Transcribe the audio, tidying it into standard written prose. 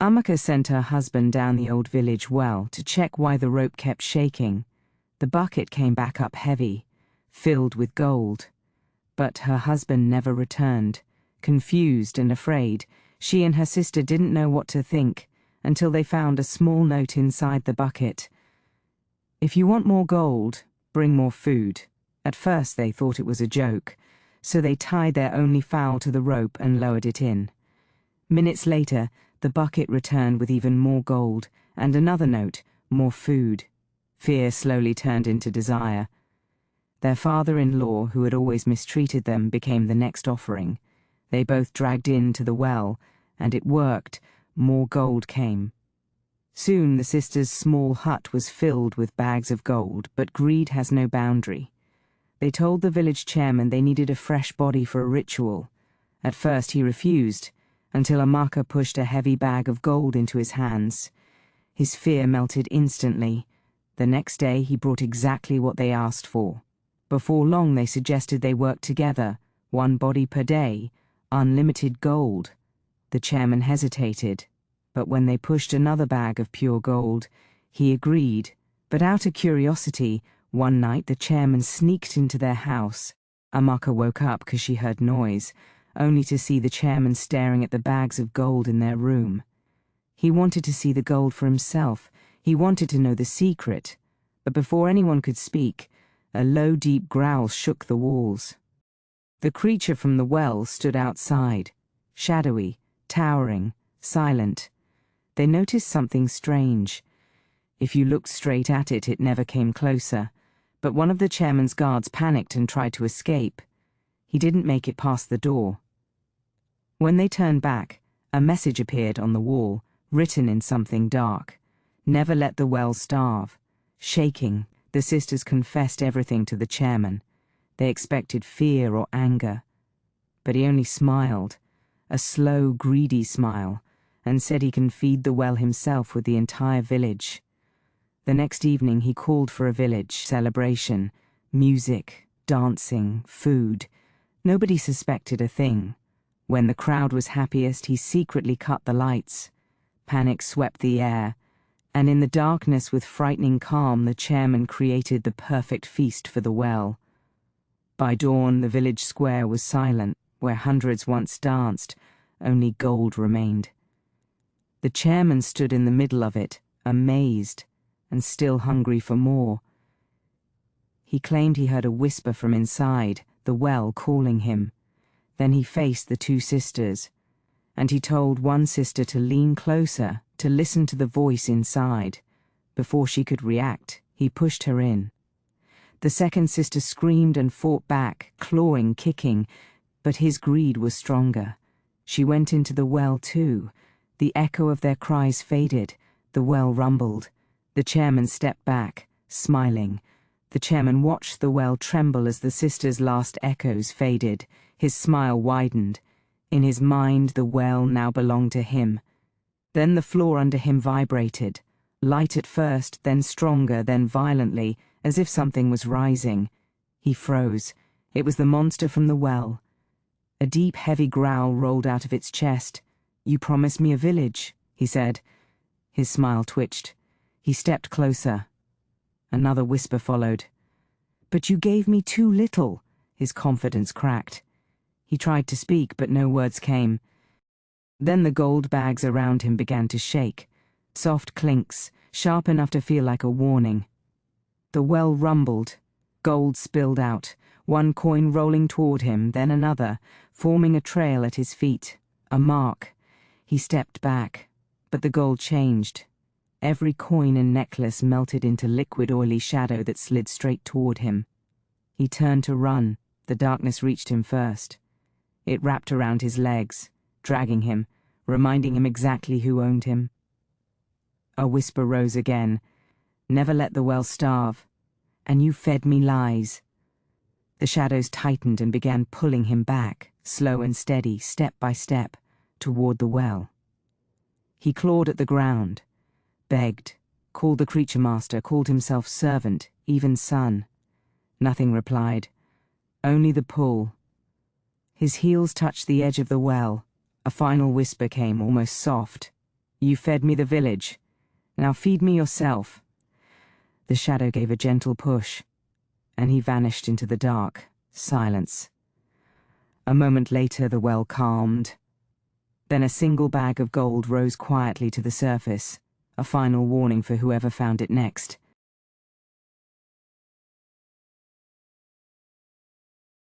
Amaka sent her husband down the old village well to check why the rope kept shaking. The bucket came back up heavy, filled with gold. But her husband never returned. Confused and afraid, she and her sister didn't know what to think until they found a small note inside the bucket. "If you want more gold, bring more food." At first they thought it was a joke, so they tied their only fowl to the rope and lowered it in. Minutes later, the bucket returned with even more gold and another note, more food. Fear slowly turned into desire. Their father-in-law, who had always mistreated them, became the next offering. They both dragged in to the well, and it worked. More gold came. Soon the sisters' small hut was filled with bags of gold, but greed has no boundary. They told the village chairman they needed a fresh body for a ritual. At first he refused, until Amaka pushed a heavy bag of gold into his hands. His fear melted instantly. The next day he brought exactly what they asked for. Before long they suggested they work together, 1 body per day, unlimited gold. The chairman hesitated, but when they pushed another bag of pure gold, he agreed. But out of curiosity, one night the chairman sneaked into their house. Amaka woke up because she heard noise, only to see the chairman staring at the bags of gold in their room. He wanted to see the gold for himself. He wanted to know the secret. But before anyone could speak, a low, deep growl shook the walls. The creature from the well stood outside, shadowy, towering, silent. They noticed something strange. If you looked straight at it, it never came closer. But one of the chairman's guards panicked and tried to escape. He didn't make it past the door. When they turned back, a message appeared on the wall, written in something dark. "Never let the well starve." Shaking, the sisters confessed everything to the chairman. They expected fear or anger. But he only smiled, a slow, greedy smile, and said he can feed the well himself with the entire village. The next evening he called for a village celebration, music, dancing, food. Nobody suspected a thing. When the crowd was happiest, he secretly cut the lights. Panic swept the air, and in the darkness with frightening calm the chairman created the perfect feast for the well. By dawn the village square was silent, where hundreds once danced, only gold remained. The chairman stood in the middle of it, amazed, and still hungry for more. He claimed he heard a whisper from inside, the well calling him. Then he faced the 2 sisters, and he told one sister to lean closer, to listen to the voice inside. Before she could react, he pushed her in. The second sister screamed and fought back, clawing, kicking, but his greed was stronger. She went into the well too. The echo of their cries faded. The well rumbled. The chairman stepped back, smiling. The chairman watched the well tremble as the sisters' last echoes faded. His smile widened. In his mind, the well now belonged to him. Then the floor under him vibrated. Light at first, then stronger, then violently, as if something was rising. He froze. It was the monster from the well. A deep, heavy growl rolled out of its chest. "You promised me a village," he said. His smile twitched. He stepped closer. Another whisper followed. "But you gave me too little." His confidence cracked. He tried to speak, but no words came. Then the gold bags around him began to shake. Soft clinks, sharp enough to feel like a warning. The well rumbled. Gold spilled out, one coin rolling toward him, then another, forming a trail at his feet. A mark. He stepped back, but the gold changed. Every coin and necklace melted into liquid oily shadow that slid straight toward him. He turned to run. The darkness reached him first. It wrapped around his legs, dragging him, reminding him exactly who owned him. A whisper rose again. "Never let the well starve. And you fed me lies." The shadows tightened and began pulling him back, slow and steady, step by step, toward the well. He clawed at the ground, begged, called the creature master, called himself servant, even son. Nothing replied, only the pull. His heels touched the edge of the well. A final whisper came, almost soft. You fed me the village. Now feed me yourself." The shadow gave a gentle push, and he vanished into the dark silence. A moment later the well calmed. Then a single bag of gold rose quietly to the surface, a final warning for whoever found it next.